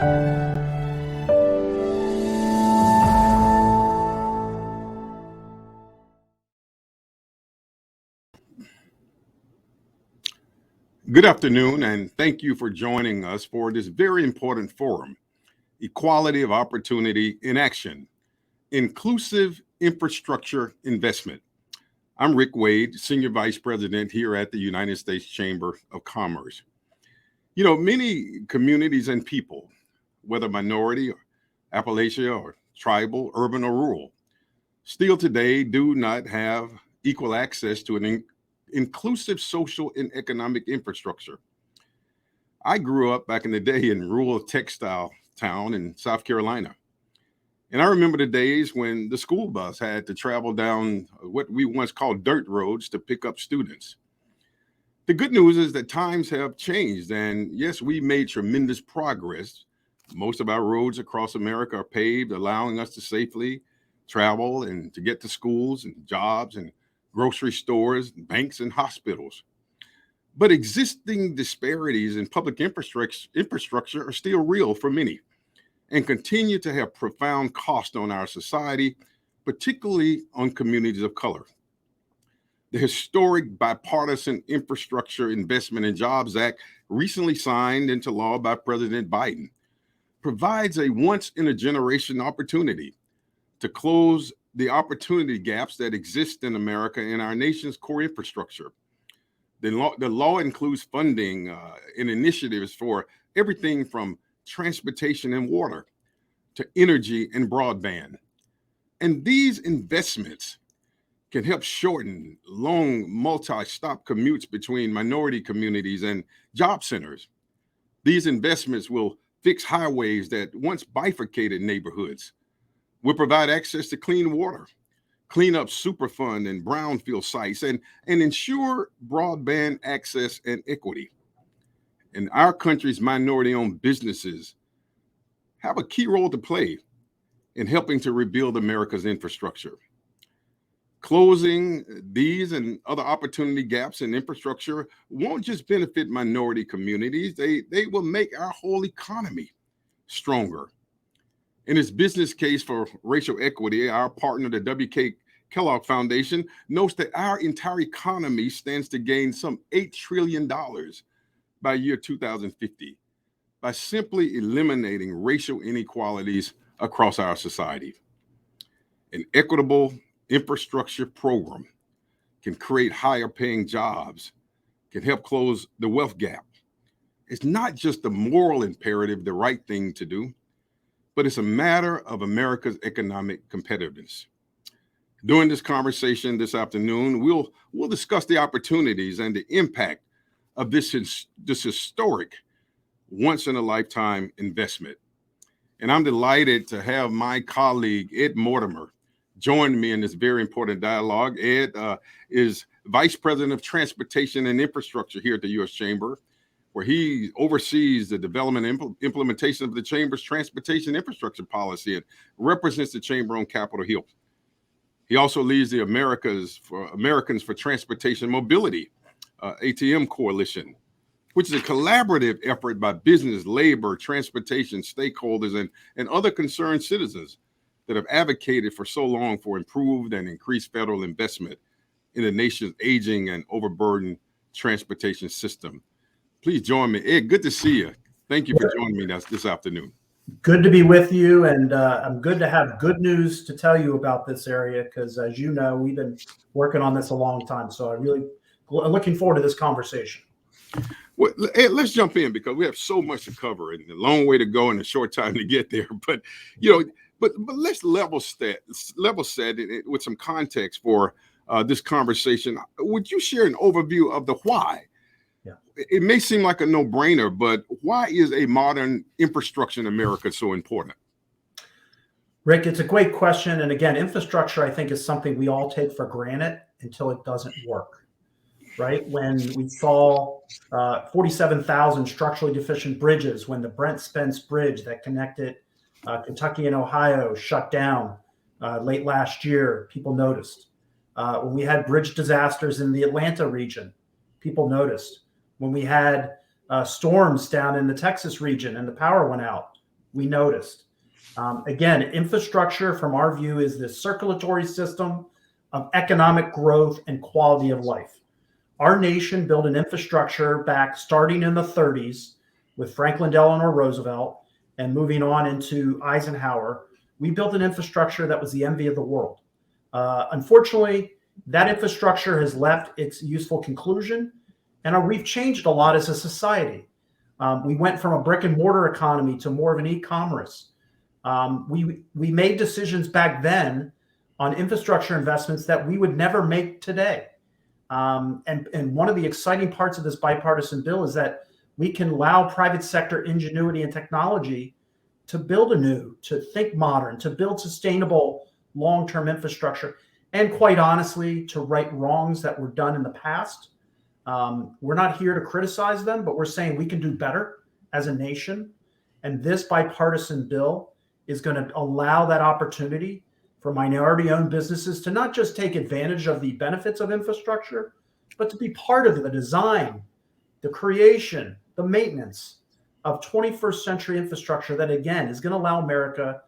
Good afternoon, and thank you for joining us for this very important forum, Equality of Opportunity in Action, Inclusive Infrastructure Investment. I'm Rick Wade, Senior Vice President here at the United States Chamber of Commerce. You know, many communities and people, whether minority, or Appalachia, or tribal, urban, or rural, still today do not have equal access to an inclusive social and economic infrastructure. I grew up back in the day in rural textile town in South Carolina. And I remember the days when the school bus had to travel down what we once called dirt roads to pick up students. The good news is that times have changed, and yes, we made tremendous progress. Most of our roads across America are paved, allowing us to safely travel and to get to schools and jobs and grocery stores, banks, and hospitals. But existing disparities in public infrastructure are still real for many and continue to have profound cost on our society, particularly on communities of color. The historic Bipartisan Infrastructure Investment and Jobs Act, recently signed into law by President Biden, provides a once-in-a-generation opportunity to close the opportunity gaps that exist in America in our nation's core infrastructure. The law includes funding and initiatives for everything from transportation and water to energy and broadband. And these investments can help shorten long multi-stop commutes between minority communities and job centers. These investments will fix highways that once bifurcated neighborhoods, will provide access to clean water, clean up Superfund and brownfield sites, and ensure broadband access and equity. And our country's minority-owned businesses have a key role to play in helping to rebuild America's infrastructure. Closing these and other opportunity gaps in infrastructure won't just benefit minority communities, they will make our whole economy stronger. In its business case for racial equity, our partner, the W.K. Kellogg Foundation, notes that our entire economy stands to gain some $8 trillion by year 2050 by simply eliminating racial inequalities across our society. An equitable infrastructure program can create higher paying jobs, can help close the wealth gap. It's not just a moral imperative, the right thing to do, but it's a matter of America's economic competitiveness. During this conversation this afternoon, we'll discuss the opportunities and the impact of this historic once-in-a-lifetime investment. And I'm delighted to have my colleague, Ed Mortimer, join me in this very important dialogue. Ed is Vice President of Transportation and Infrastructure here at the U.S. Chamber, where he oversees the development and implementation of the Chamber's transportation infrastructure policy and represents the Chamber on Capitol Hill. He also leads the Americans for Transportation Mobility, ATM Coalition, which is a collaborative effort by business, labor, transportation stakeholders, and other concerned citizens that have advocated for so long for improved and increased federal investment in the nation's aging and overburdened transportation system. Please join me. Ed, good to see you. Thank you for joining me this afternoon. Good to be with you, and I'm good to have good news to tell you about this area because, as you know, we've been working on this a long time. So I'm really looking forward to this conversation. Well, Ed, let's jump in because we have so much to cover and a long way to go and a short time to get there. But let's level set it with some context for this conversation. Would you share an overview of the why? Yeah. It may seem like a no-brainer, but why is a modern infrastructure in America so important? Rick, it's a great question. And again, infrastructure, I think, is something we all take for granted until it doesn't work, right? When we saw 47,000 structurally deficient bridges, when the Brent Spence Bridge that connected Kentucky and Ohio shut down late last year, people noticed. When we had bridge disasters in the Atlanta region, people noticed. When we had storms down in the Texas region and the power went out, we noticed. Again, infrastructure from our view is this circulatory system of economic growth and quality of life. Our nation built an infrastructure back starting in the 30s with Franklin Delano Roosevelt and moving on into Eisenhower. We built an infrastructure that was the envy of the world. Unfortunately, that infrastructure has left its useful conclusion, and we've changed a lot as a society. We went from a brick and mortar economy to more of an e-commerce. We made decisions back then on infrastructure investments that we would never make today. And one of the exciting parts of this bipartisan bill is that we can allow private sector ingenuity and technology to build anew, to think modern, to build sustainable long-term infrastructure, and quite honestly, to right wrongs that were done in the past. We're not here to criticize them, but we're saying we can do better as a nation. And this bipartisan bill is going to allow that opportunity for minority-owned businesses to not just take advantage of the benefits of infrastructure, but to be part of the design, the creation, the maintenance of 21st century infrastructure that, again, is going to allow America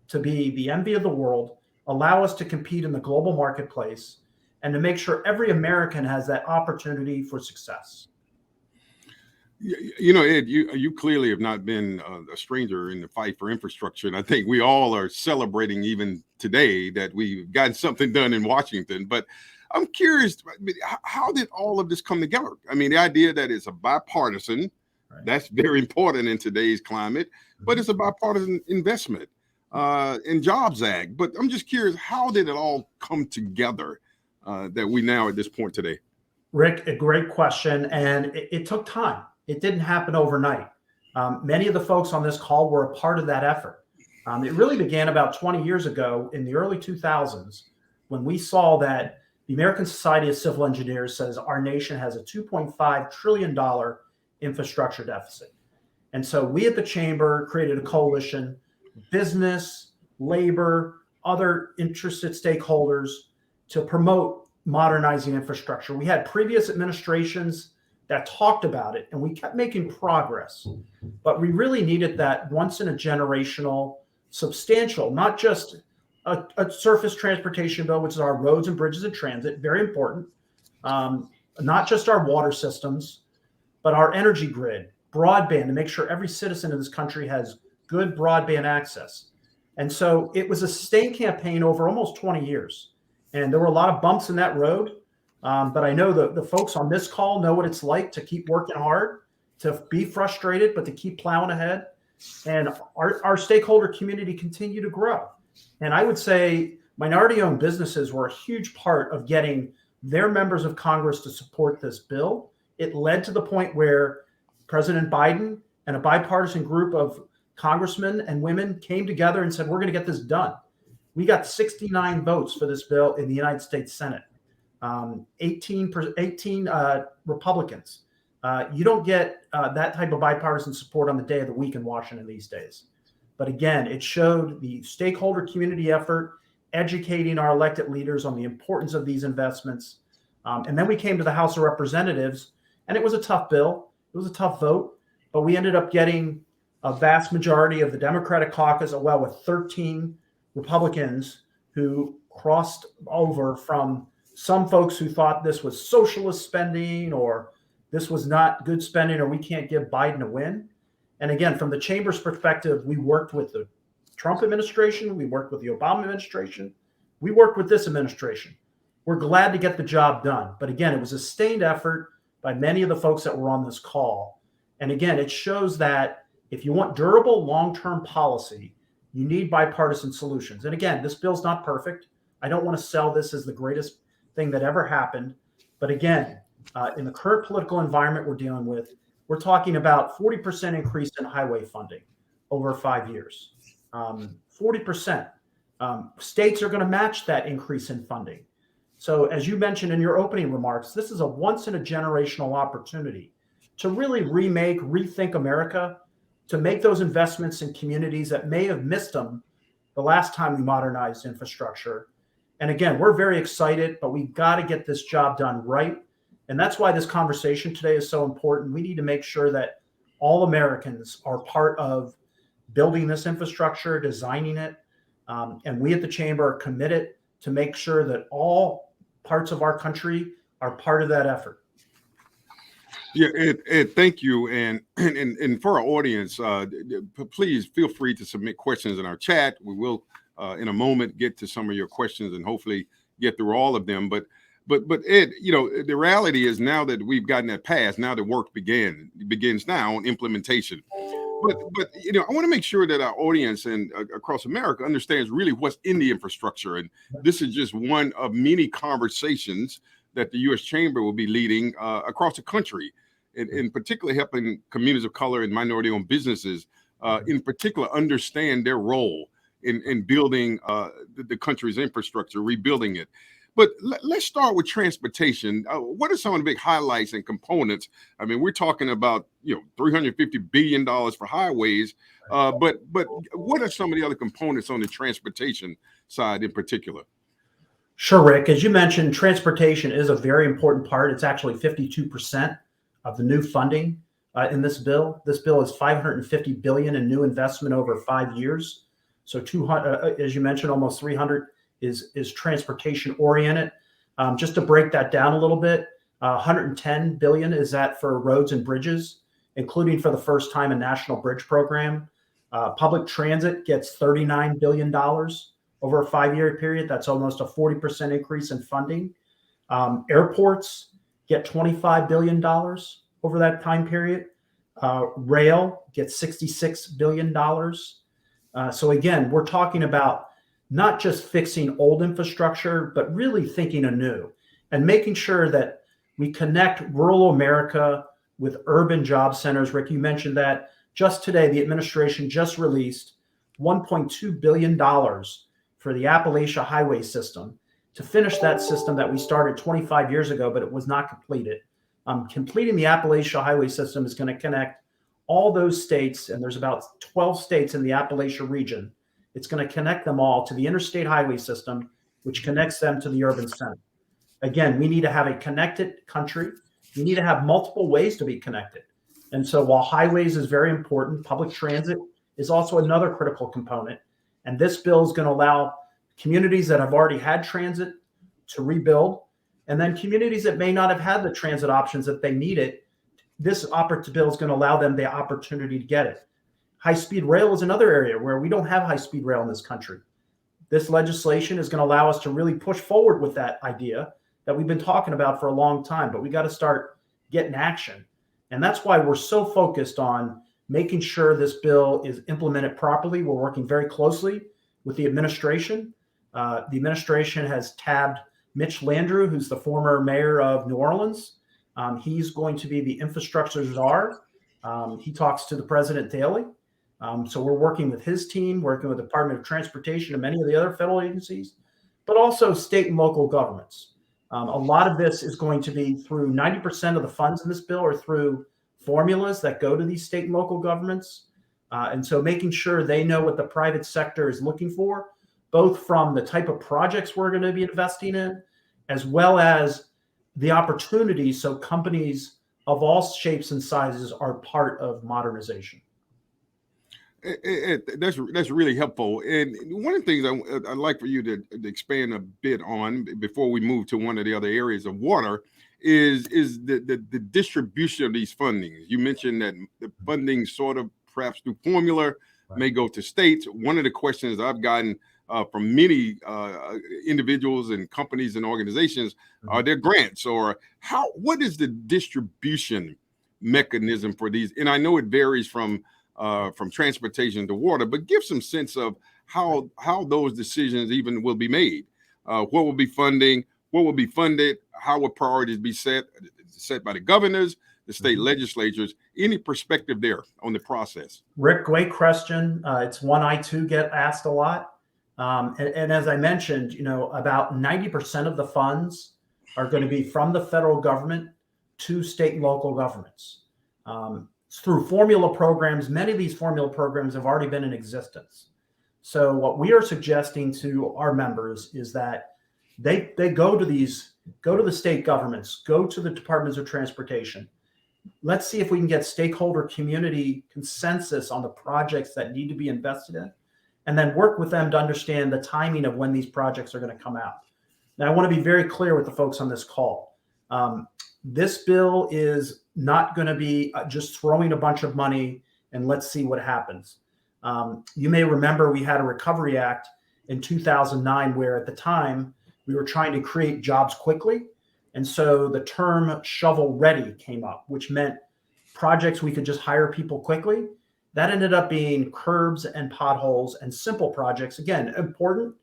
to be the envy of the world, allow us to compete in the global marketplace, and to make sure every American has that opportunity for success. You know, Ed, you clearly have not been a stranger in the fight for infrastructure. And I think we all are celebrating even today that we've gotten something done in Washington. But I'm curious, how did all of this come together? I mean, the idea that it's a bipartisan, right, that's very important in today's climate, but it's a bipartisan investment in Jobs Act. But I'm just curious, how did it all come together that we now at this point today? Rick, a great question. And it took time. It didn't happen overnight. Many of the folks on this call were a part of that effort. It really began about 20 years ago in the early 2000s when we saw that the American Society of Civil Engineers says our nation has a $2.5 trillion infrastructure deficit. And so we at the chamber created a coalition, business, labor, other interested stakeholders to promote modernizing infrastructure. We had previous administrations that talked about it, and we kept making progress. But we really needed that once in a generational, substantial, not just a surface transportation bill, which is our roads and bridges and transit, very important, not just our water systems, but our energy grid, broadband, to make sure every citizen in this country has good broadband access. And so it was a sustained campaign over almost 20 years. And there were a lot of bumps in that road. But I know the folks on this call know what it's like to keep working hard, to be frustrated, but to keep plowing ahead. And our stakeholder community continue to grow. And I would say minority-owned businesses were a huge part of getting their members of Congress to support this bill. It led to the point where President Biden and a bipartisan group of congressmen and women came together and said, we're going to get this done. We got 69 votes for this bill in the United States Senate. 18 Republicans. You don't get that type of bipartisan support on the day of the week in Washington these days. But again, it showed the stakeholder community effort, educating our elected leaders on the importance of these investments. And then we came to the House of Representatives, and it was a tough bill. It was a tough vote, but we ended up getting a vast majority of the Democratic caucus, well, with 13 Republicans who crossed over from some folks who thought this was socialist spending or this was not good spending or we can't give Biden a win. And again, from the chamber's perspective, we worked with the Trump administration. We worked with the Obama administration. We worked with this administration. We're glad to get the job done. But again, it was a sustained effort by many of the folks that were on this call. And again, it shows that if you want durable long-term policy, you need bipartisan solutions. And again, this bill's not perfect. I don't want to sell this as the greatest thing that ever happened. But again, in the current political environment we're dealing with, we're talking about 40% increase in highway funding over 5 years. 40%. States are going to match that increase in funding. So as you mentioned in your opening remarks, this is a once in a generational opportunity to really rethink America, to make those investments in communities that may have missed them the last time we modernized infrastructure. And again, we're very excited, but we've got to get this job done right. And that's why this conversation today is so important. We need to make sure that all Americans are part of building this infrastructure, designing it. And we at the Chamber are committed to make sure that all parts of our country are part of that effort. Yeah, Ed, thank you. And for our audience, please feel free to submit questions in our chat. We will, in a moment, get to some of your questions and hopefully get through all of them. But Ed, the reality is now that we've gotten that passed, now the work begins now on implementation. But I want to make sure that our audience and across America understands really what's in the infrastructure. And this is just one of many conversations that the U.S. Chamber will be leading across the country, in particular helping communities of color and minority-owned businesses, in particular, understand their role in building the country's infrastructure, rebuilding it. But let's start with transportation. What are some of the big highlights and components? I mean, we're talking about $350 billion for highways, but what are some of the other components on the transportation side in particular? Sure, Rick. As you mentioned, transportation is a very important part. It's actually 52% of the new funding in this bill. This bill is $550 billion in new investment over 5 years. So 200, as you mentioned, almost 300 is transportation oriented. Just to break that down a little bit, 110 billion is that for roads and bridges, including for the first time a national bridge program. Public transit gets $39 billion over a 5-year period. That's almost a 40% increase in funding. Airports get $25 billion over that time period. Rail gets $66 billion. So again, we're talking about not just fixing old infrastructure, but really thinking anew and making sure that we connect rural America with urban job centers. Rick, you mentioned that just today, the administration just released $1.2 billion for the Appalachia highway system to finish that system that we started 25 years ago, but it was not completed. Completing the Appalachia highway system is going to connect all those states, and there's about 12 states in the Appalachia region. It's going to connect them all to the interstate highway system, which connects them to the urban center. Again, we need to have a connected country. We need to have multiple ways to be connected. And so while highways is very important, public transit is also another critical component. And this bill is going to allow communities that have already had transit to rebuild. And then communities that may not have had the transit options that they needed, this bill is going to allow them the opportunity to get it. High-speed rail is another area where we don't have high-speed rail in this country. This legislation is going to allow us to really push forward with that idea that we've been talking about for a long time, but we got to start getting action. And that's why we're so focused on making sure this bill is implemented properly. We're working very closely with the administration. The administration has tabbed Mitch Landrieu, who's the former mayor of New Orleans. He's going to be the infrastructure czar. He talks to the president daily. So we're working with his team, working with the Department of Transportation and many of the other federal agencies, but also state and local governments. A lot of this is going to be through 90% of the funds in this bill are through formulas that go to these state and local governments. And so making sure they know what the private sector is looking for, both from the type of projects we're going to be investing in, as well as the opportunities so companies of all shapes and sizes are part of modernization. That's really helpful. And one of the things I'd like for you to expand a bit on before we move to one of the other areas of water is the distribution of these fundings. You mentioned that the funding sort of perhaps through formula may go to states. One of the questions I've gotten from many individuals and companies and organizations are there grants or what is the distribution mechanism for these? And I know it varies from transportation to water, but give some sense of how those decisions even will be made. What will be funding? What will be funded? How will priorities be set by the governors, the state legislatures? Any perspective there on the process? Rick, great question. It's one I too get asked a lot. And as I mentioned, about 90% of the funds are going to be from the federal government to state and local governments. Through formula programs, many of these formula programs have already been in existence. So what we are suggesting to our members is that they go to the state governments, go to the departments of transportation, Let's see if we can get stakeholder community consensus on the projects that need to be invested in, and then work with them to understand the timing of when these projects are going to come out. Now, I want to be very clear with the folks on this call. This bill is not going to be just throwing a bunch of money and let's see what happens. You may remember we had a Recovery Act in 2009 where at the time we were trying to create jobs quickly. And so the term shovel ready came up, which meant projects we could just hire people quickly. That ended up being curbs and potholes and simple projects. Again, important.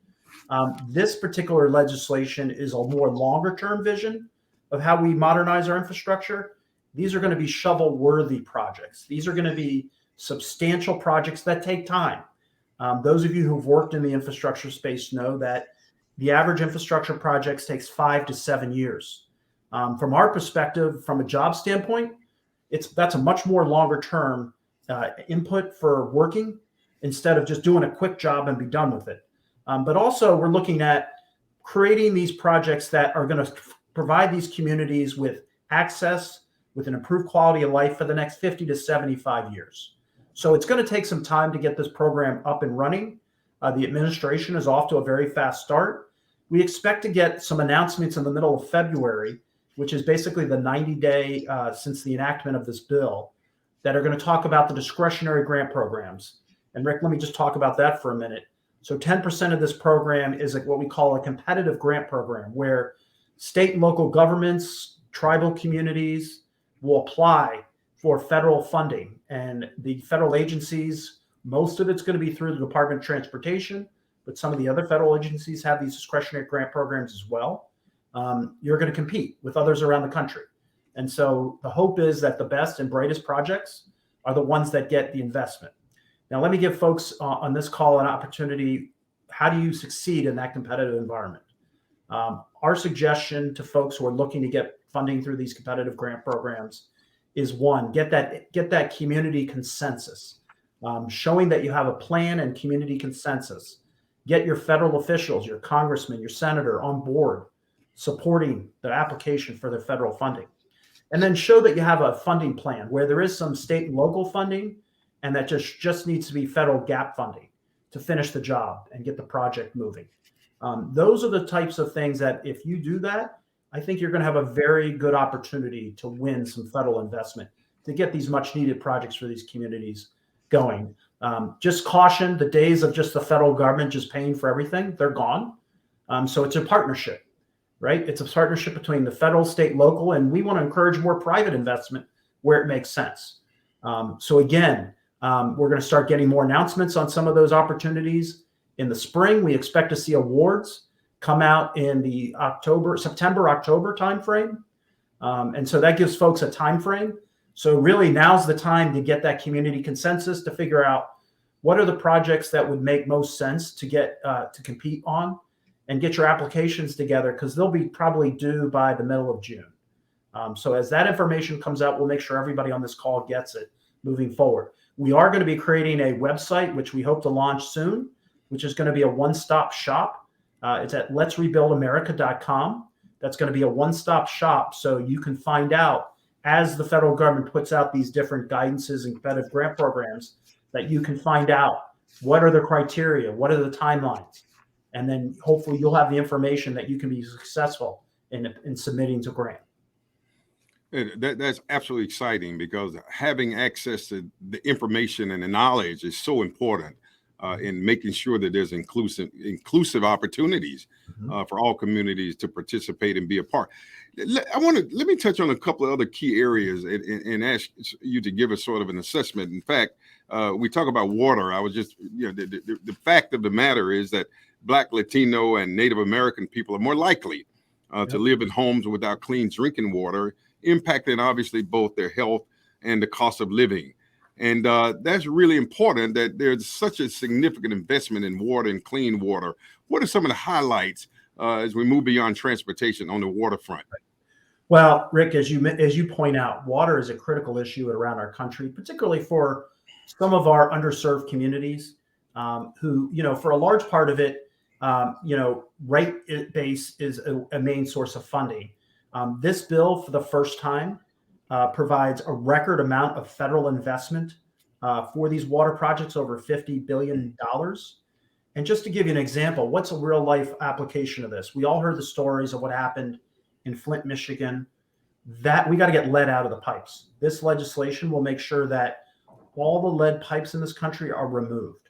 This particular legislation is a more longer term vision of how we modernize our infrastructure. These are going to be shovel worthy projects. These are going to be substantial projects that take time. Those of you who've worked in the infrastructure space know that the average infrastructure projects takes 5 to 7 years. From our perspective, from a job standpoint, that's a much more longer term input for working instead of just doing a quick job and be done with it. But also we're looking at creating these projects that are going to provide these communities with access, with an improved quality of life for the next 50 to 75 years. So it's going to take some time to get this program up and running. The administration is off to a very fast start. We expect to get some announcements in the middle of February, which is basically the 90-day since the enactment of this bill, that are going to talk about the discretionary grant programs. And Rick, let me just talk about that for a minute. So 10% of this program is what we call a competitive grant program, where state and local governments, tribal communities will apply for federal funding. And the federal agencies, most of it's going to be through the Department of Transportation, but some of the other federal agencies have these discretionary grant programs as well. You're going to compete with others around the country. And so the hope is that the best and brightest projects are the ones that get the investment. Now, let me give folks on this call an opportunity. How do you succeed in that competitive environment? Our suggestion to folks who are looking to get funding through these competitive grant programs is, one, get that community consensus, showing that you have a plan and community consensus. Get your federal officials, your congressman, your senator on board supporting the application for their federal funding. And then show that you have a funding plan where there is some state and local funding, and that just needs to be federal gap funding to finish the job and get the project moving. Those are the types of things that if you do that, I think you're going to have a very good opportunity to win some federal investment to get these much needed projects for these communities going. Just caution, the days of just the federal government just paying for everything, they're gone. So it's a partnership, right? It's a partnership between the federal, state, local, and we want to encourage more private investment where it makes sense. So again, we're going to start getting more announcements on some of those opportunities in the spring. We expect to see awards come out in the September-October timeframe. And so that gives folks a timeframe. So really now's the time to get that community consensus to figure out what are the projects that would make most sense to get to compete on, and get your applications together, because they'll be probably due by the middle of June. So as that information comes out, we'll make sure everybody on this call gets it moving forward. We are going to be creating a website, which we hope to launch soon, which is going to be a one-stop shop. It's at letsrebuildamerica.com. That's going to be a one-stop shop, so you can find out, as the federal government puts out these different guidances and competitive grant programs, that you can find out what are the criteria, what are the timelines, and then hopefully you'll have the information that you can be successful in submitting to grant. That's absolutely exciting, because having access to the information and the knowledge is so important in making sure that there's inclusive opportunities for all communities to participate and be a part. Let me touch on a couple of other key areas and ask you to give us sort of an assessment. In fact, we talk about water. I was just, the fact of the matter is that Black, Latino, and Native American people are more likely to live in homes without clean drinking water, impacting obviously both their health and the cost of living. And that's really important, that there's such a significant investment in water and clean water. What are some of the highlights as we move beyond transportation on the waterfront? Well, Rick, as you point out, water is a critical issue around our country, particularly for some of our underserved communities who, for a large part of it, rate base is a main source of funding. This bill, for the first time, provides a record amount of federal investment for these water projects, over $50 billion. And just to give you an example, what's a real life application of this? We all heard the stories of what happened in Flint, Michigan. That we got to get lead out of the pipes. This legislation will make sure that all the lead pipes in this country are removed.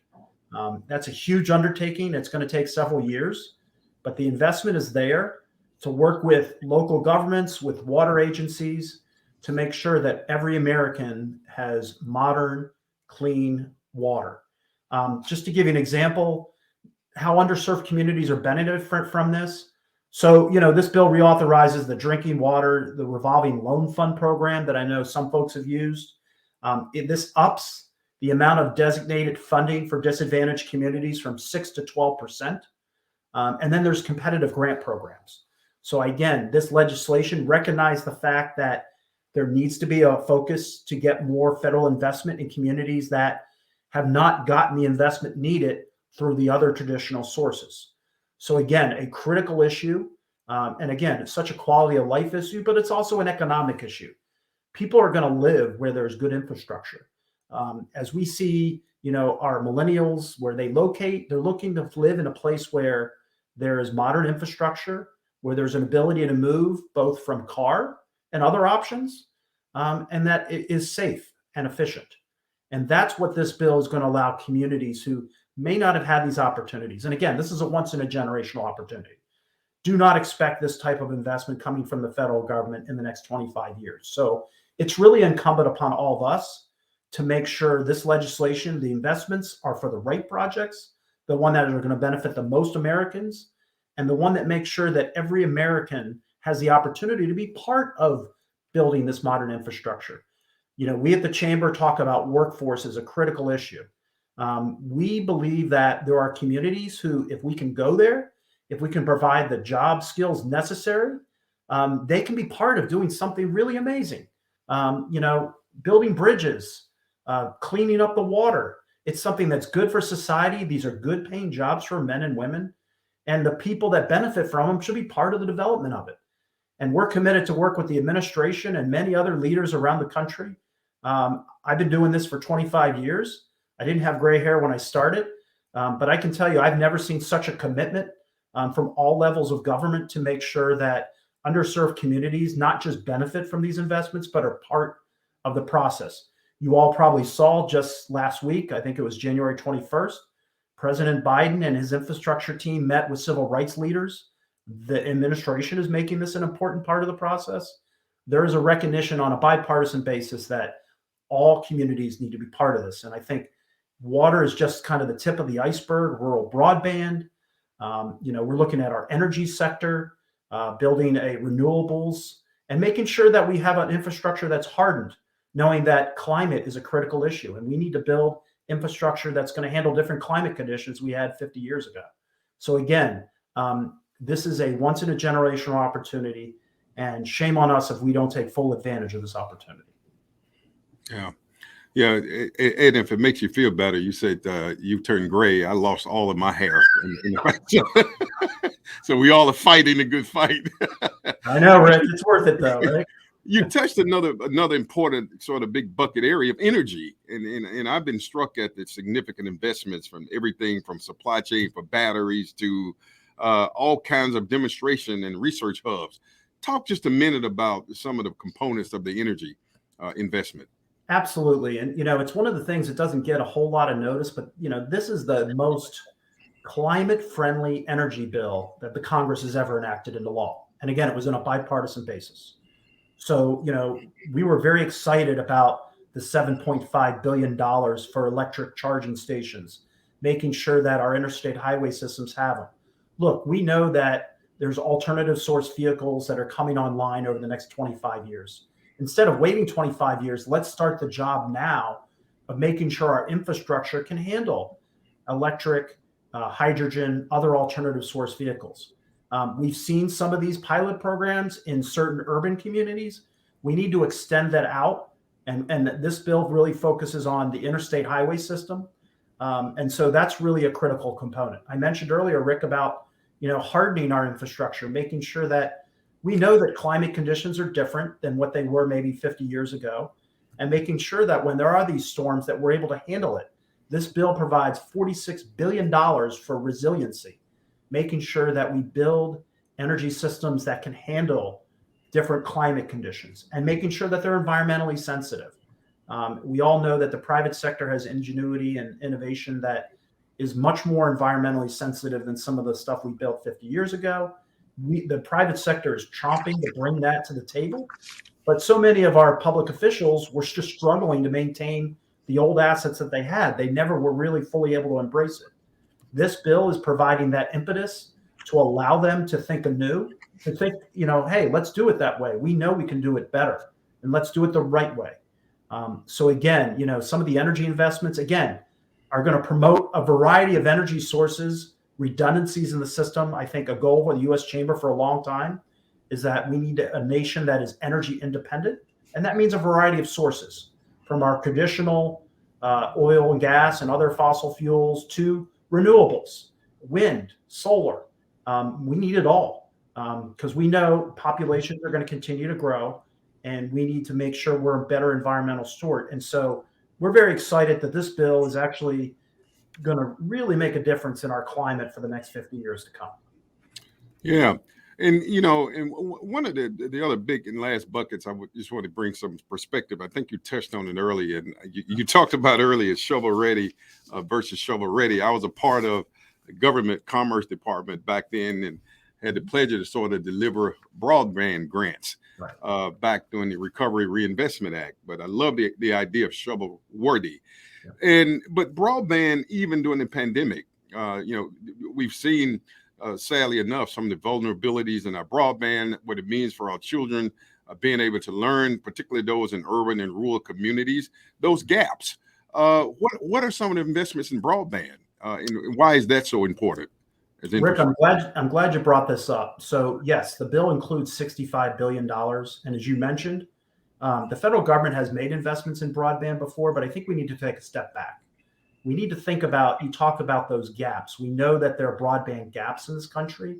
That's a huge undertaking. It's going to take several years, but the investment is there to work with local governments, with water agencies, to make sure that every American has modern, clean water. Just to give you an example, how underserved communities are benefited from this. So, this bill reauthorizes the drinking water, the revolving loan fund program that I know some folks have used. This ups the amount of designated funding for disadvantaged communities from 6 to 12%. And then there's competitive grant programs. So again, this legislation recognized the fact that there needs to be a focus to get more federal investment in communities that have not gotten the investment needed through the other traditional sources. So again, a critical issue. And again, it's such a quality of life issue, but it's also an economic issue. People are going to live where there's good infrastructure. As we see, our millennials, where they locate, they're looking to live in a place where there is modern infrastructure, where there's an ability to move both from car and other options, and that it is safe and efficient. And that's what this bill is going to allow communities who may not have had these opportunities. And again, this is a once in a generational opportunity. Do not expect this type of investment coming from the federal government in the next 25 years. So it's really incumbent upon all of us to make sure this legislation, the investments are for the right projects, the one that are going to benefit the most Americans, and the one that makes sure that every American has the opportunity to be part of building this modern infrastructure. We at the Chamber talk about workforce as a critical issue. We believe that there are communities who, if we can go there, if we can provide the job skills necessary, they can be part of doing something really amazing. Building bridges, cleaning up the water. It's something that's good for society. These are good paying jobs for men and women. And the people that benefit from them should be part of the development of it. And we're committed to work with the administration and many other leaders around the country. I've been doing this for 25 years. I didn't have gray hair when I started, but I can tell you, I've never seen such a commitment from all levels of government to make sure that underserved communities not just benefit from these investments, but are part of the process. You all probably saw just last week, I think it was January 21st, President Biden and his infrastructure team met with civil rights leaders. The administration is making this an important part of the process. There is a recognition on a bipartisan basis that all communities need to be part of this. And I think water is just kind of the tip of the iceberg. Rural broadband, we're looking at our energy sector, building a renewables, and making sure that we have an infrastructure that's hardened, knowing that climate is a critical issue. And we need to build infrastructure that's going to handle different climate conditions we had 50 years ago. So again, this is a once in a generational opportunity, and shame on us if we don't take full advantage of this opportunity. Yeah. And if it makes you feel better, you said you've turned gray. I lost all of my hair. So we all are fighting a good fight. I know, Rick. It's worth it though, right? You touched another important sort of big bucket area of energy. And I've been struck at the significant investments from everything from supply chain for batteries to all kinds of demonstration and research hubs. Talk just a minute about some of the components of the energy investment. Absolutely. And, it's one of the things that doesn't get a whole lot of notice, but, this is the most climate friendly energy bill that the Congress has ever enacted into law. And again, it was on a bipartisan basis. So, we were very excited about the $7.5 billion for electric charging stations, making sure that our interstate highway systems have them. Look, we know that there's alternative source vehicles that are coming online over the next 25 years. Instead of waiting 25 years, let's start the job now of making sure our infrastructure can handle electric, hydrogen, other alternative source vehicles. We've seen some of these pilot programs in certain urban communities. We need to extend that out. And this bill really focuses on the interstate highway system. And so that's really a critical component. I mentioned earlier, Rick, about, hardening our infrastructure, making sure that we know that climate conditions are different than what they were maybe 50 years ago, and making sure that when there are these storms that we're able to handle it. This bill provides $46 billion for resiliency, making sure that we build energy systems that can handle different climate conditions and making sure that they're environmentally sensitive. We all know that the private sector has ingenuity and innovation that is much more environmentally sensitive than some of the stuff we built 50 years ago. The private sector is chomping to bring that to the table, but so many of our public officials were just struggling to maintain the old assets that they had. They never were really fully able to embrace it. This bill is providing that impetus to allow them to think anew, to think, hey, let's do it that way. We know we can do it better, and let's do it the right way. So again, some of the energy investments, again, are going to promote a variety of energy sources, redundancies in the system. I think a goal for the U.S. Chamber for a long time is that we need a nation that is energy independent. And that means a variety of sources, from our traditional oil and gas and other fossil fuels to renewables, wind, solar. We need it all because we know populations are going to continue to grow, and we need to make sure we're a better environmental steward. And so we're very excited that this bill is actually going to really make a difference in our climate for the next 50 years to come. Yeah. And, and one of the other big and last buckets, I would just want to bring some perspective. I think you touched on it earlier, and you talked about earlier shovel ready versus shovel ready. I was a part of the government commerce department back then and had the pleasure to sort of deliver broadband grants back during the Recovery Reinvestment Act. But I love the idea of shovel worthy. Yeah. But broadband, even during the pandemic, we've seen sadly enough, some of the vulnerabilities in our broadband, what it means for our children being able to learn, particularly those in urban and rural communities, those gaps. What are some of the investments in broadband, and why is that so important? Rick, I'm glad you brought this up. So yes, the bill includes $65 billion, and as you mentioned, the federal government has made investments in broadband before, but I think we need to take a step back. We need to think about, you talk about those gaps. We know that there are broadband gaps in this country.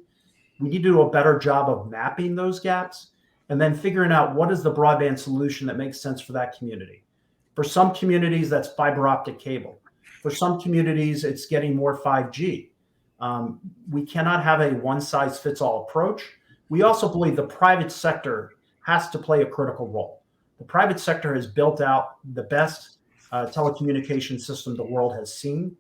We need to do a better job of mapping those gaps and then figuring out what is the broadband solution that makes sense for that community. For some communities, that's fiber optic cable. For some communities, it's getting more 5G. We cannot have a one-size-fits-all approach. We also believe the private sector has to play a critical role. The private sector has built out the best telecommunication system the world has seen.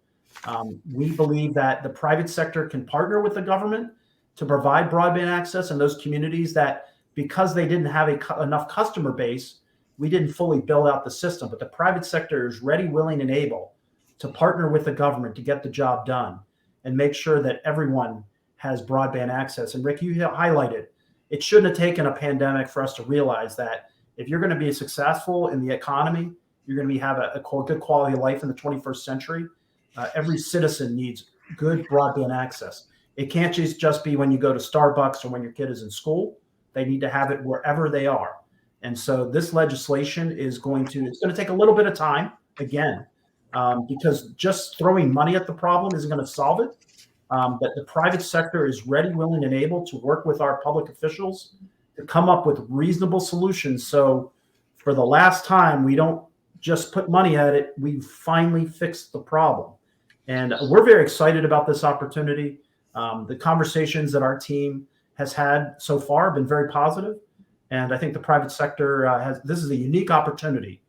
We believe that the private sector can partner with the government to provide broadband access in those communities that, because they didn't have enough customer base, we didn't fully build out the system. But the private sector is ready, willing, and able to partner with the government to get the job done and make sure that everyone has broadband access. And Rick, you highlighted, it shouldn't have taken a pandemic for us to realize that if you're going to be successful in the economy, you're going to have a good quality of life in the 21st century. Every citizen needs good broadband access. It can't just be when you go to Starbucks or when your kid is in school. They need to have it wherever they are. And so this legislation it's going to take a little bit of time, again, because just throwing money at the problem isn't going to solve it. But the private sector is ready, willing, and able to work with our public officials to come up with reasonable solutions. So for the last time, we don't just put money at it. We've finally fixed the problem. And we're very excited about this opportunity. The conversations that our team has had so far have been very positive. And I think the private sector this is a unique opportunity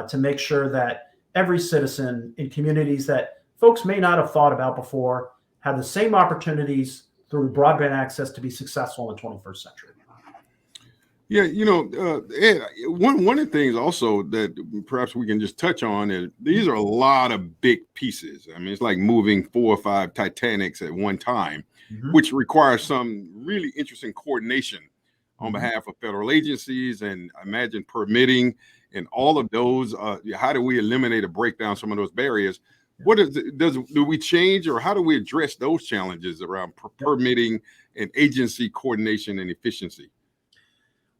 to make sure that every citizen in communities that folks may not have thought about before have the same opportunities through broadband access to be successful in the 21st century. Yeah, Ed, one of the things also that perhaps we can just touch on is these are a lot of big pieces. I mean, it's like moving 4 or 5 Titanics at one time, which requires some really interesting coordination on behalf of federal agencies and I imagine permitting and all of those. How do we eliminate or break down some of those barriers? What do we change, or how do we address those challenges around permitting and agency coordination and efficiency?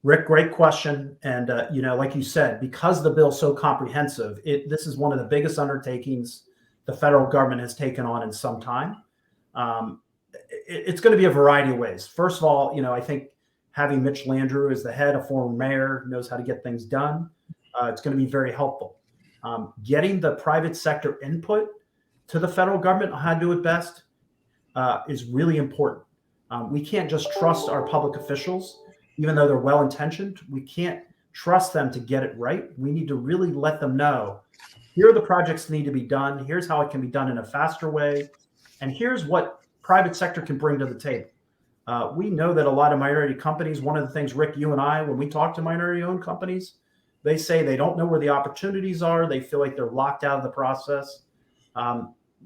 Rick, great question. And, like you said, because the bill's so comprehensive, this is one of the biggest undertakings the federal government has taken on in some time. It's going to be a variety of ways. First of all, I think having Mitch Landrieu as the head, a former mayor, knows how to get things done. It's going to be very helpful. Getting the private sector input to the federal government on how to do it best is really important. We can't just trust our public officials, even though they're well-intentioned. We can't trust them to get it right. We need to really let them know, here are the projects that need to be done. Here's how it can be done in a faster way. And here's what private sector can bring to the table. We know that a lot of minority companies, one of the things, Rick, you and I, when we talk to minority-owned companies, they say they don't know where the opportunities are. They feel like they're locked out of the process.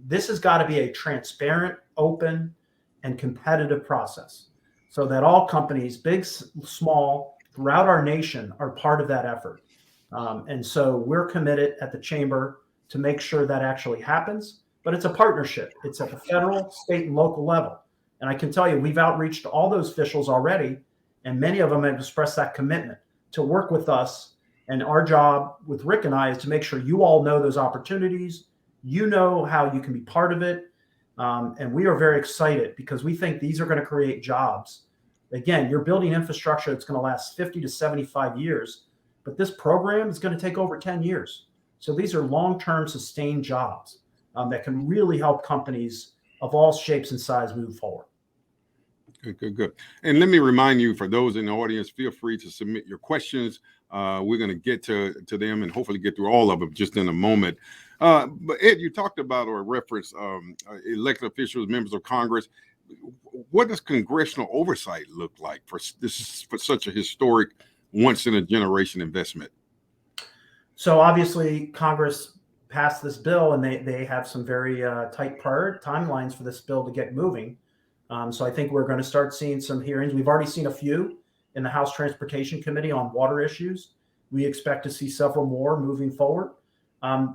This has got to be a transparent, open, and competitive process so that all companies, big, small, throughout our nation, are part of that effort. And so we're committed at the chamber to make sure that actually happens. But it's a partnership. It's at the federal, state, and local level. And I can tell you, we've outreached to all those officials already, and many of them have expressed that commitment to work with us. And our job with Rick and I is to make sure you all know those opportunities. You know how you can be part of it. And we are very excited because we think these are going to create jobs. Again, you're building infrastructure that's going to last 50 to 75 years, but this program is going to take over 10 years. So these are long-term sustained jobs that can really help companies of all shapes and sizes move forward. Good. And let me remind you, for those in the audience, feel free to submit your questions. We're going to get to them and hopefully get through all of them just in a moment. But Ed, you talked about or referenced elected officials, members of Congress. What does congressional oversight look like for such a historic, once-in-a-generation investment? So obviously, Congress passed this bill, and they have some very tight timelines for this bill to get moving. So I think we're going to start seeing some hearings. We've already seen a few in the House Transportation Committee on water issues. We expect to see several more moving forward.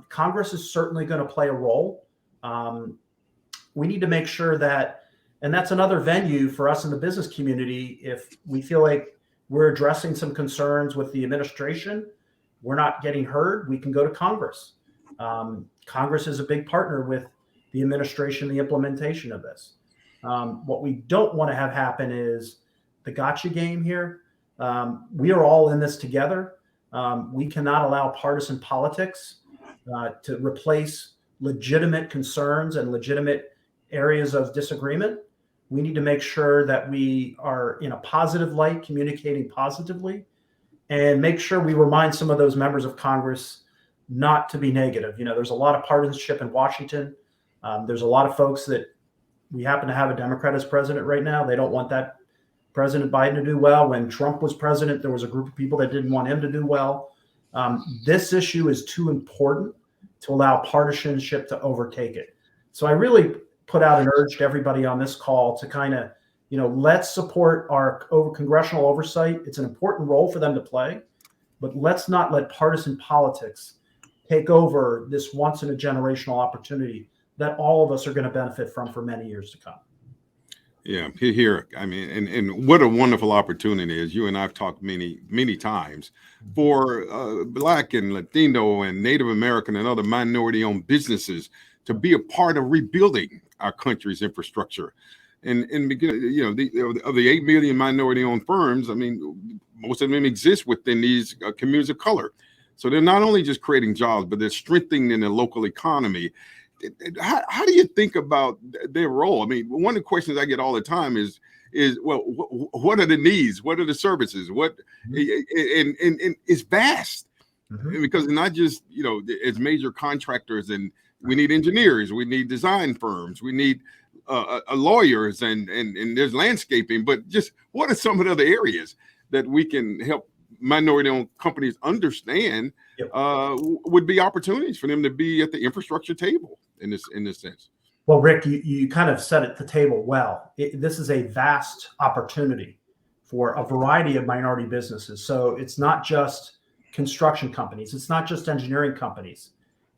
Congress is certainly going to play a role. We need to make sure that, and that's another venue for us in the business community, if we feel like we're addressing some concerns with the administration, we're not getting heard, we can go to Congress. Congress is a big partner with the administration, the implementation of this. What we don't want to have happen is the gotcha game here. We are all in this together. We cannot allow partisan politics to replace legitimate concerns and legitimate areas of disagreement. We need to make sure that we are in a positive light, communicating positively, and make sure we remind some of those members of Congress not to be negative. You know, there's a lot of partisanship in Washington. There's a lot of folks that we happen to have a Democrat as president right now. They don't want that President Biden to do well. When Trump was president, there was a group of people that didn't want him to do well. This issue is too important to allow partisanship to overtake it. So I really put out an urge to everybody on this call to kind of, let's support our congressional oversight. It's an important role for them to play, but let's not let partisan politics take over this once in a generational opportunity that all of us are going to benefit from for many years to come. Yeah, here. I mean, and what a wonderful opportunity, as you and I've talked many times, for Black and Latino and Native American and other minority-owned businesses to be a part of rebuilding our country's infrastructure. And of the 8 million minority-owned firms, I mean, most of them exist within these communities of color. So they're not only just creating jobs, but they're strengthening the local economy. How do you think about their role? I mean, one of the questions I get all the time is well, what are the needs? What are the services? What and it's vast because not just as major contractors, and we need engineers, we need design firms, we need lawyers, and there's landscaping. But just what are some of the other areas that we can help minority-owned companies understand would be opportunities for them to be at the infrastructure table in this sense? Well, Rick, you kind of set at the table well. This is a vast opportunity for a variety of minority businesses. So it's not just construction companies. It's not just engineering companies.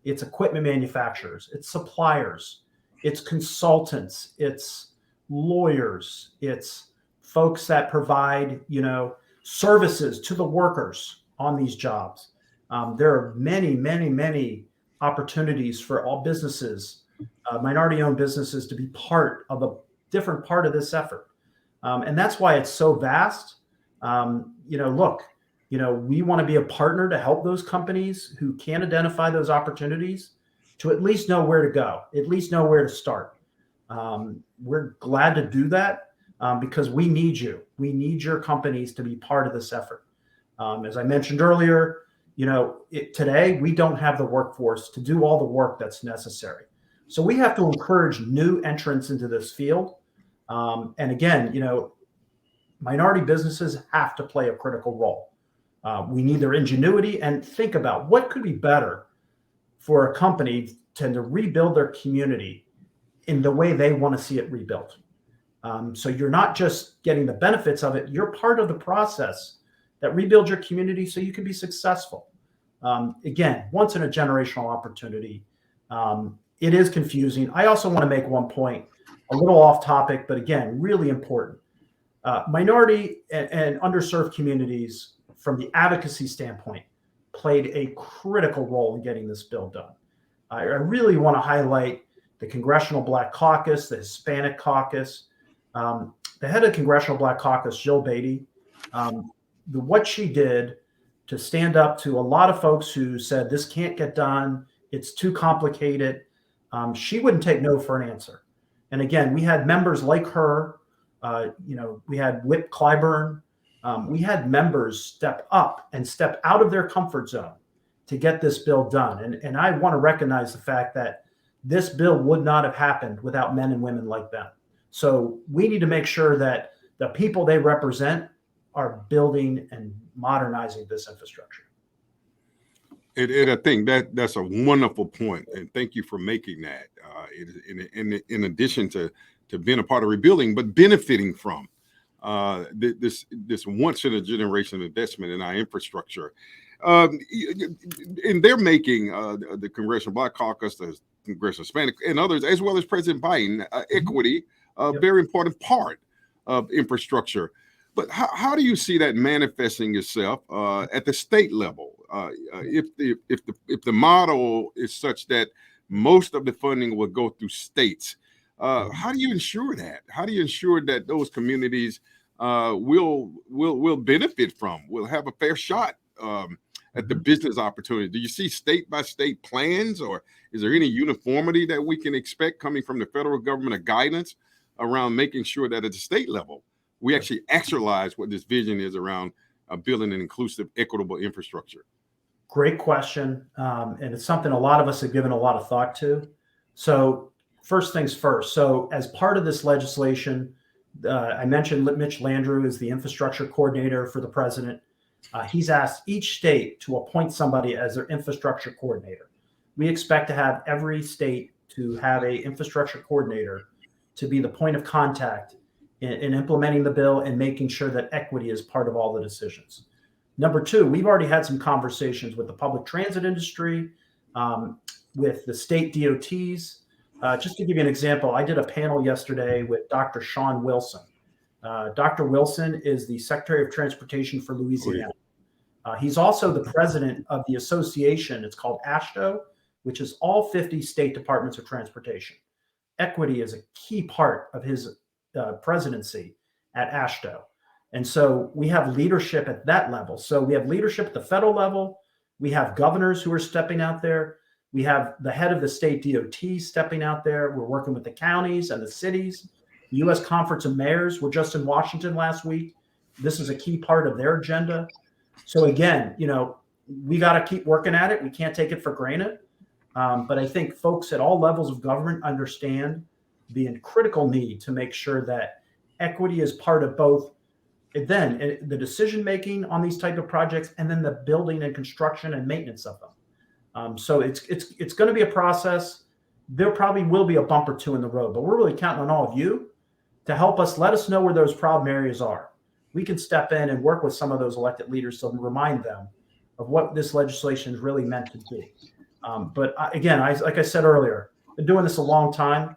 It's equipment manufacturers. It's suppliers. It's consultants. It's lawyers. It's folks that provide, services to the workers on these jobs. There are many opportunities for all businesses, minority-owned businesses, to be part of a different part of this effort. And that's why it's so vast. Look, we want to be a partner to help those companies who can identify those opportunities to at least know where to go, at least know where to start. We're glad to do that because we need you. We need your companies to be part of this effort. As I mentioned earlier, today we don't have the workforce to do all the work that's necessary. So we have to encourage new entrants into this field. And again, minority businesses have to play a critical role. We need their ingenuity and think about what could be better for a company to rebuild their community in the way they want to see it rebuilt. So you're not just getting the benefits of it, you're part of the process that rebuilds your community so you can be successful. Again, once in a generational opportunity. It is confusing. I also want to make one point, a little off topic, but again, really important. Minority and underserved communities, from the advocacy standpoint, played a critical role in getting this bill done. I really want to highlight the Congressional Black Caucus, the Hispanic Caucus, the head of the Congressional Black Caucus, Jill Beatty, what she did to stand up to a lot of folks who said this can't get done, it's too complicated. She wouldn't take no for an answer. And again, we had members like her, we had Whip Clyburn, we had members step up and step out of their comfort zone to get this bill done. And I want to recognize the fact that this bill would not have happened without men and women like them. So we need to make sure that the people they represent are building and modernizing this infrastructure. And I think that's a wonderful point, and thank you for making that. In addition to being a part of rebuilding, but benefiting from this once in a generation investment in our infrastructure. And they're making the Congressional Black Caucus, the Congressional Hispanic, and others, as well as President Biden, equity, a very important part of infrastructure. But how do you see that manifesting itself at the state level? If the model is such that most of the funding will go through states, how do you ensure that? How do you ensure that those communities will benefit from, will have a fair shot at the business opportunity? Do you see state by state plans, or is there any uniformity that we can expect coming from the federal government of guidance around making sure that at the state level we actually actualize what this vision is around building an inclusive, equitable infrastructure? Great question. And it's something a lot of us have given a lot of thought to. So first things first. So as part of this legislation, I mentioned Mitch Landrieu is the infrastructure coordinator for the president. He's asked each state to appoint somebody as their infrastructure coordinator. We expect to have every state to have an infrastructure coordinator to be the point of contact in implementing the bill and making sure that equity is part of all the decisions. Number two, we've already had some conversations with the public transit industry, with the state DOTs. Just to give you an example, I did a panel yesterday with Dr. Sean Wilson. Dr. Wilson is the Secretary of Transportation for Louisiana. He's also the president of the association. It's called AASHTO, which is all 50 state departments of transportation. Equity is a key part of his presidency at AASHTO. And so we have leadership at that level. So we have leadership at the federal level. We have governors who are stepping out there. We have the head of the state DOT stepping out there. We're working with the counties and the cities. The U.S. Conference of Mayors were just in Washington last week. This is a key part of their agenda. So again, we got to keep working at it. We can't take it for granted. But I think folks at all levels of government understand the critical need to make sure that equity is part of both then the decision making on these type of projects and then the building and construction and maintenance of them. So it's going to be a process. There probably will be a bump or two in the road, but we're really counting on all of you to help us, let us know where those problem areas are. We can step in and work with some of those elected leaders to remind them of what this legislation is really meant to be. But again, like I said earlier, been doing this a long time.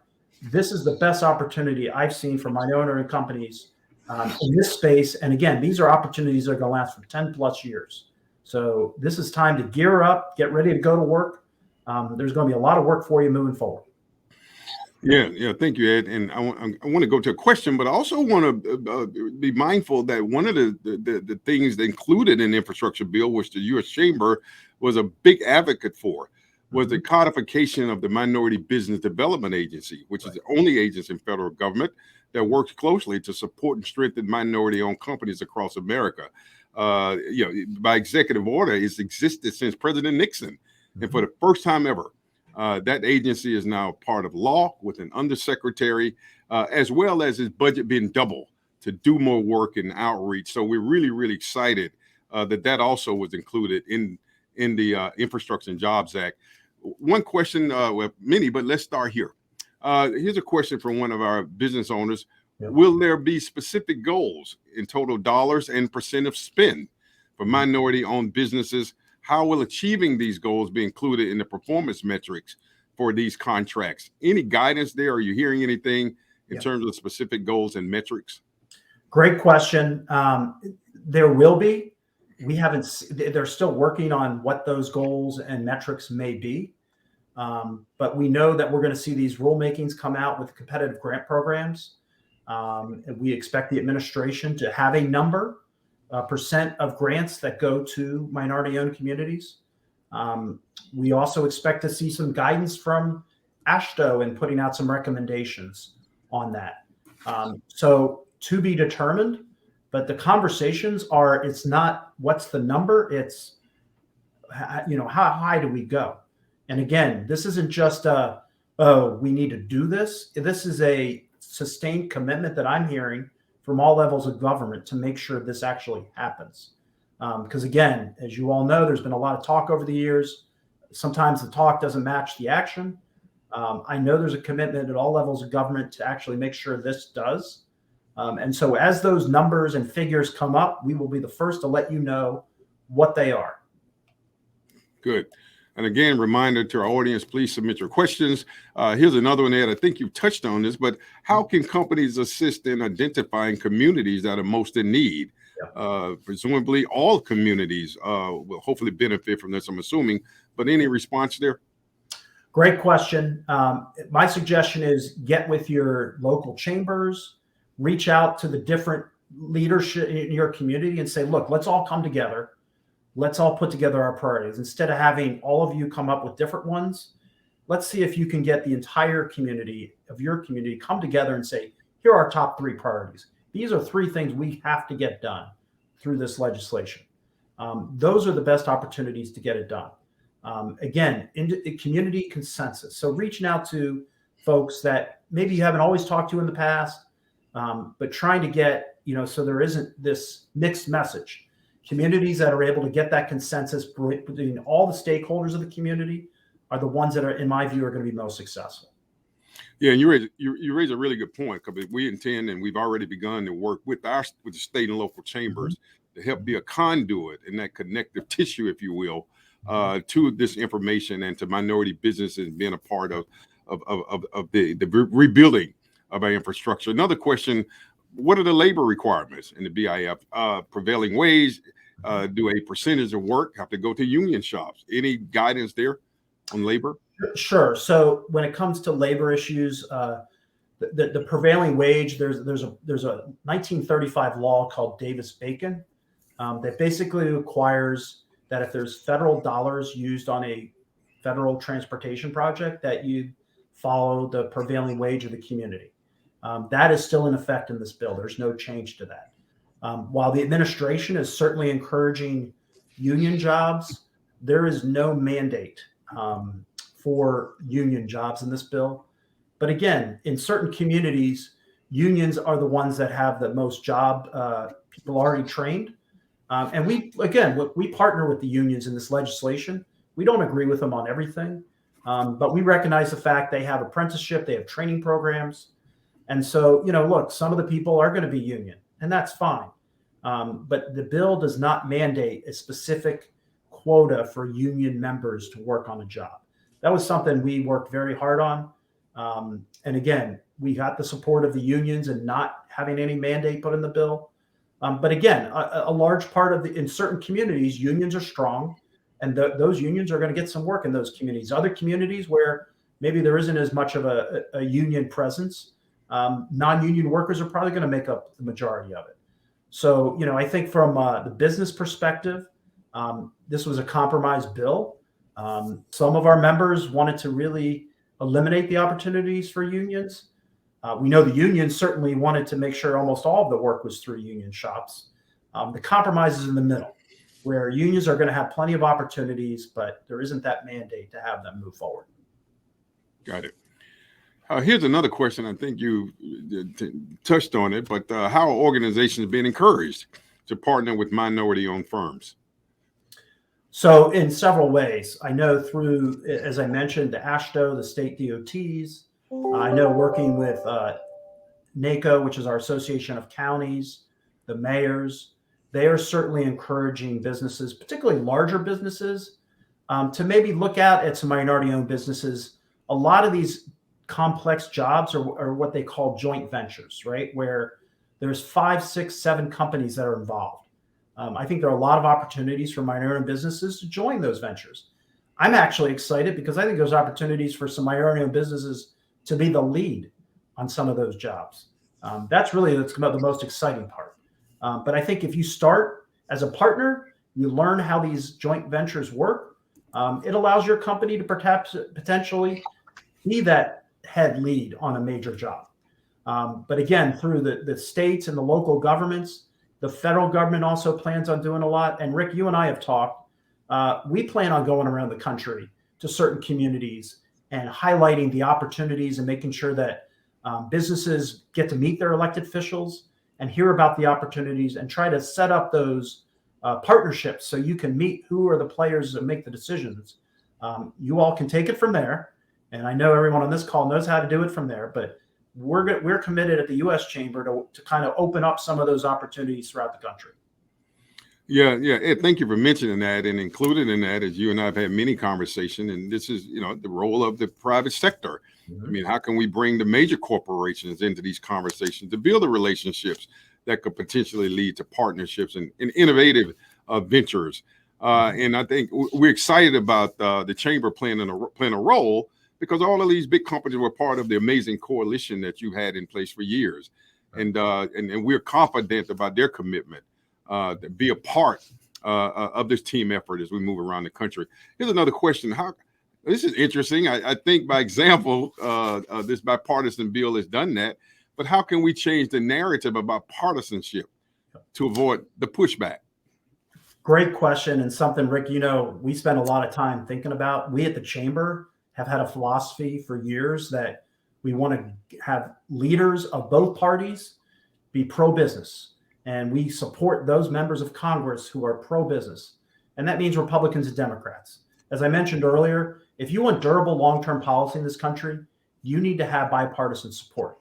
This is the best opportunity I've seen for minority companies in this space. And again, these are opportunities that are going to last for 10 plus years. So this is time to gear up, get ready to go to work. There's going to be a lot of work for you moving forward. Yeah. Thank you, Ed. And I want to go to a question, but I also want to be mindful that one of the things that included in the infrastructure bill, which the U.S. Chamber was a big advocate for, was the codification of the Minority Business Development Agency, which is the only agency in federal government that works closely to support and strengthen minority-owned companies across America. By executive order, it's existed since President Nixon, and for the first time ever, that agency is now part of law with an undersecretary, as well as his budget being doubled to do more work and outreach. So we're really, really excited that also was included in the Infrastructure and Jobs Act. One question, well, many, but let's start here. Here's a question from one of our business owners. Yep. Will there be specific goals in total dollars and percent of spend for minority-owned businesses? How will achieving these goals be included in the performance metrics for these contracts? Any guidance there? Are you hearing anything in terms of specific goals and metrics? Great question. There will be. We haven't. They're still working on what those goals and metrics may be, but we know that we're going to see these rulemakings come out with competitive grant programs, and we expect the administration to have a number. Percent of grants that go to minority-owned communities. We also expect to see some guidance from AASHTO in putting out some recommendations on that. So to be determined, but the conversations are, it's not what's the number, it's, how high do we go? And again, this isn't just we need to do this. This is a sustained commitment that I'm hearing from all levels of government to make sure this actually happens. Because again, as you all know, there's been a lot of talk over the years. Sometimes the talk doesn't match the action. I know there's a commitment at all levels of government to actually make sure this does. And so as those numbers and figures come up, we will be the first to let you know what they are. Good. And again, reminder to our audience, please submit your questions. Here's another one, Ed. I think you touched on this, but how can companies assist in identifying communities that are most in need? Presumably all communities will hopefully benefit from this, I'm assuming, but any response there? Great question. My suggestion is get with your local chambers, reach out to the different leadership in your community and say, look, let's all come together. Let's all put together our priorities. Instead of having all of you come up with different ones, let's see if you can get the entire community of your community come together and say, here are our top 3 priorities. These are 3 things we have to get done through this legislation. Those are the best opportunities to get it done. Again, in community consensus. So reaching out to folks that maybe you haven't always talked to in the past, but trying to get, so there isn't this mixed message. Communities that are able to get that consensus between all the stakeholders of the community are the ones that are, in my view, are going to be most successful. Yeah, and you raise a really good point, because we intend, and we've already begun to work with the state and local chambers to help be a conduit and that connective tissue, if you will, to this information and to minority businesses being a part of the rebuilding of our infrastructure. Another question: what are the labor requirements in the BIF? Prevailing wage, do a percentage of work have to go to union shops? Any guidance there on labor? Sure. So when it comes to labor issues, the prevailing wage, there's a 1935 law called Davis-Bacon that basically requires that if there's federal dollars used on a federal transportation project, that you follow the prevailing wage of the community. That is still in effect in this bill. There's no change to that. While the administration is certainly encouraging union jobs, there is no mandate for union jobs in this bill. But again, in certain communities, unions are the ones that have the most job people already trained. And we partner with the unions in this legislation. We don't agree with them on everything, but we recognize the fact they have apprenticeship, they have training programs. And so, look, some of the people are going to be union, and that's fine. But the bill does not mandate a specific quota for union members to work on a job. That was something we worked very hard on. And again, we got the support of the unions and not having any mandate put in the bill. But again, a large part in certain communities, unions are strong, and those unions are going to get some work in those communities. Other communities where maybe there isn't as much of a union presence. Non-union workers are probably going to make up the majority of it. So, I think from the business perspective, this was a compromise bill. Some of our members wanted to really eliminate the opportunities for unions. We know the unions certainly wanted to make sure almost all of the work was through union shops. The compromise is in the middle, where unions are going to have plenty of opportunities, but there isn't that mandate to have them move forward. Got it. Here's another question. I think you touched on it, but how are organizations being encouraged to partner with minority-owned firms? So in several ways. I know through, as I mentioned, the AASHTO, the state DOTs. I know working with NACO, which is our Association of Counties, the mayors, they are certainly encouraging businesses, particularly larger businesses, to maybe look at some minority-owned businesses. A lot of these complex jobs are what they call joint ventures, right? Where there's 5, 6, 7 companies that are involved. I think there are a lot of opportunities for minority businesses to join those ventures. I'm actually excited because I think there's opportunities for some minority-owned businesses to be the lead on some of those jobs. That's the most exciting part. But I think if you start as a partner, you learn how these joint ventures work. It allows your company to perhaps potentially be that head lead on a major job. But again, through the states and the local governments, the federal government also plans on doing a lot. And Rick, you and I have talked. We plan on going around the country to certain communities and highlighting the opportunities and making sure that businesses get to meet their elected officials and hear about the opportunities and try to set up those partnerships so you can meet who are the players that make the decisions. You all can take it from there. And I know everyone on this call knows how to do it from there, but we're committed at the U.S. Chamber to kind of open up some of those opportunities throughout the country. Yeah. Ed, thank you for mentioning that, and included in that, as you and I have had many conversations, and this is, the role of the private sector. Mm-hmm. I mean, how can we bring the major corporations into these conversations to build the relationships that could potentially lead to partnerships and innovative ventures? And I think we're excited about the chamber playing a role, because all of these big companies were part of the amazing coalition that you had in place for years. And we're confident about their commitment to be a part of this team effort as we move around the country. Here's another question. This is interesting. I think by example, this bipartisan bill has done that, but how can we change the narrative about partisanship to avoid the pushback? Great question, and something, Rick, we spend a lot of time thinking about. We at the Chamber have had a philosophy for years that we want to have leaders of both parties be pro-business. And we support those members of Congress who are pro-business. And that means Republicans and Democrats. As I mentioned earlier, if you want durable long-term policy in this country, you need to have bipartisan support.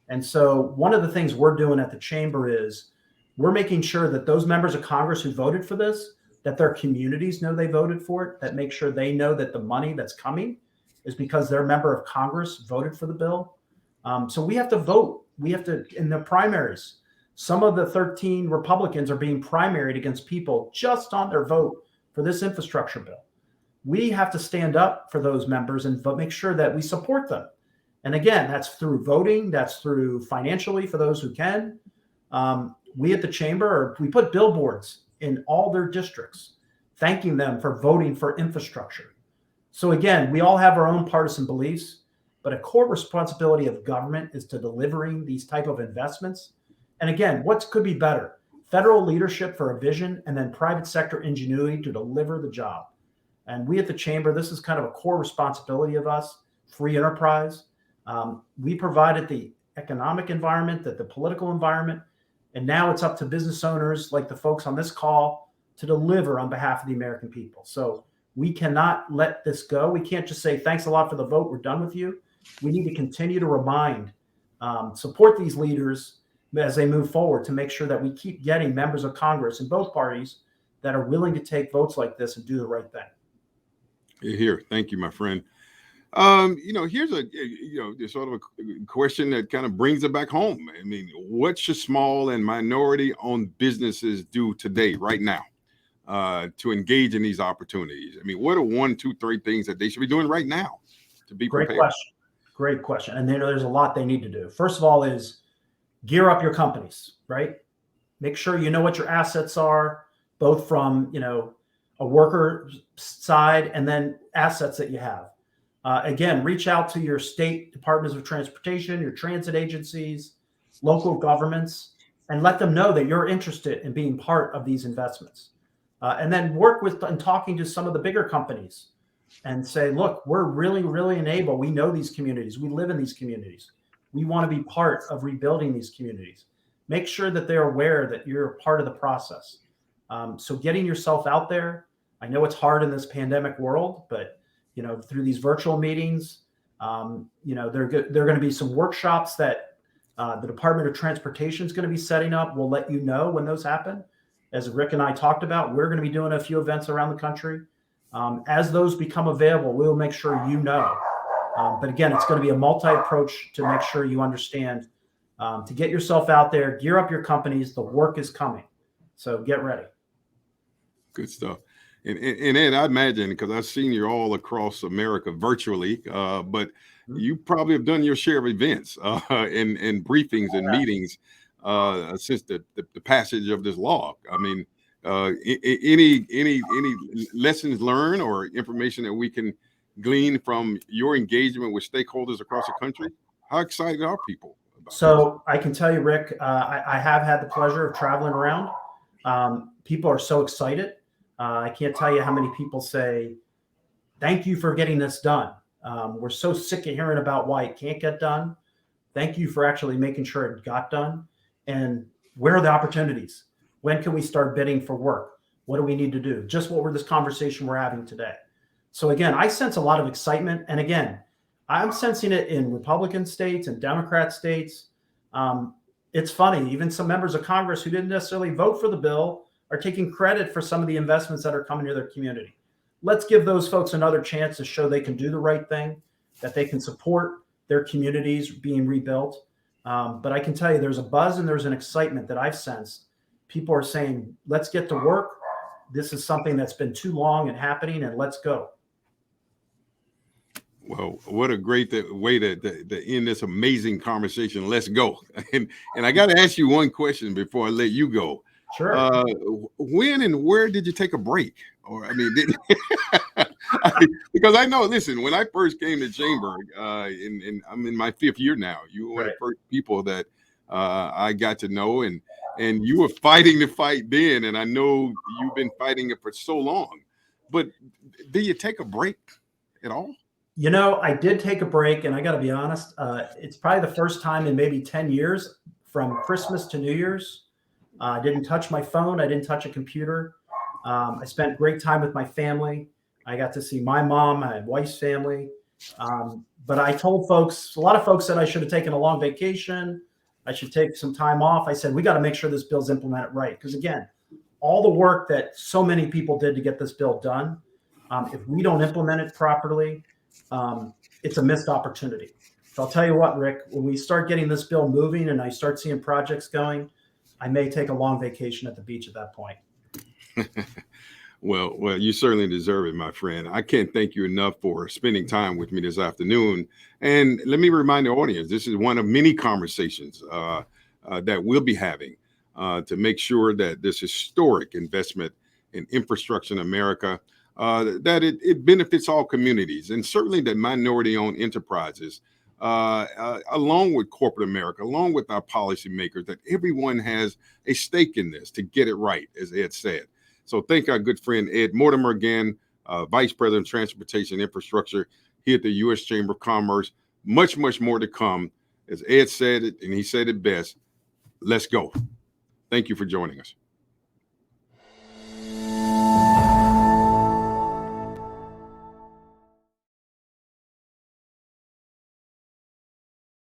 And so one of the things we're doing at the Chamber is we're making sure that those members of Congress who voted for this, that their communities know they voted for it, that make sure they know that the money that's coming is because their member of Congress voted for the bill. So we have to vote. We have to, in the primaries, some of the 13 Republicans are being primaried against people just on their vote for this infrastructure bill. We have to stand up for those members and make sure that we support them. And again, that's through voting, that's through financially for those who can. We at the Chamber, we put billboards in all their districts, thanking them for voting for infrastructure. So again, we all have our own partisan beliefs, but a core responsibility of government is to delivering these type of investments. And again, what could be better? Federal leadership for a vision, and then private sector ingenuity to deliver the job. And we at the Chamber, this is kind of a core responsibility of us, free enterprise. We provided the economic environment, the political environment, and now it's up to business owners like the folks on this call to deliver on behalf of the American people. So we cannot let this go. We can't just say, thanks a lot for the vote, we're done with you. We need to continue to remind, support these leaders as they move forward to make sure that we keep getting members of Congress in both parties that are willing to take votes like this and do the right thing. Here, thank you, my friend. Here's a sort of a question that kind of brings it back home. I mean, what should small and minority-owned businesses do today, right now, to engage in these opportunities? I mean, what are 1, 2, 3 things that they should be doing right now? to be Great prepared? question. Great question. And there's a lot they need to do. First of all is gear up your companies, right? Make sure you know what your assets are, both from, a worker side and then assets that you have. Again, reach out to your state departments of transportation, your transit agencies, local governments, and let them know that you're interested in being part of these investments. And then work with and talking to some of the bigger companies and say, look, we're really, really enabled. We know these communities. We live in these communities. We want to be part of rebuilding these communities. Make sure that they're aware that you're a part of the process. So getting yourself out there, I know it's hard in this pandemic world, but through these virtual meetings, there are going to be some workshops that the Department of Transportation is going to be setting up. We'll let you know when those happen. As Rick and I talked about, we're going to be doing a few events around the country. As those become available, we'll make sure you know. But again, it's going to be a multi-approach to make sure you understand, to get yourself out there, gear up your companies. The work is coming. So get ready. Good stuff. And Ed, I imagine, because I've seen you all across America virtually, but you probably have done your share of events and briefings and meetings since the passage of this law. I mean, any lessons learned or information that we can glean from your engagement with stakeholders across the country? How excited are people about this? I can tell you, Rick, I have had the pleasure of traveling around. People are so excited. I can't tell you how many people say, thank you for getting this done. We're so sick of hearing about why it can't get done. Thank you for actually making sure it got done. And where are the opportunities? When can we start bidding for work? What do we need to do? Just this conversation we're having today. So again, I sense a lot of excitement. And again, I'm sensing it in Republican states and Democrat states. It's funny, even some members of Congress who didn't necessarily vote for the bill are taking credit for some of the investments that are coming to their community. Let's give those folks another chance to show they can do the right thing, that they can support their communities being rebuilt. But I can tell you there's a buzz and there's an excitement that I've sensed. People are saying, let's get to work. This is something that's been too long and happening, and let's go. Well, what a great way to end this amazing conversation. Let's go. And I got to ask you one question before I let you go. Sure. When and where did you take a break? Or because I know, listen, when I first came to Chamber, and I'm in my 5th year now, you were one of the first people that I got to know, and you were fighting the fight then, and I know you've been fighting it for so long. But did you take a break at all? I did take a break, and I got to be honest, it's probably the first time in maybe 10 years from Christmas to New Year's. I didn't touch my phone. I didn't touch a computer. I spent great time with my family. I got to see my mom, my wife's family. But I told folks, a lot of folks said I should have taken a long vacation. I should take some time off. I said, we got to make sure this bill's implemented right. Because again, all the work that so many people did to get this bill done, if we don't implement it properly, it's a missed opportunity. So I'll tell you what, Rick, when we start getting this bill moving and I start seeing projects going, I may take a long vacation at the beach at that point. Well, you certainly deserve it, my friend. I can't thank you enough for spending time with me this afternoon. And let me remind the audience, this is one of many conversations that we'll be having to make sure that this historic investment in infrastructure in America, that it benefits all communities, and certainly that minority-owned enterprises, along with corporate America, along with our policymakers, that everyone has a stake in this to get it right, as Ed said. So thank our good friend Ed Mortimer again, Vice President of Transportation Infrastructure here at the U.S. Chamber of Commerce. Much, much more to come. As Ed said it, and he said it best, let's go. Thank you for joining us.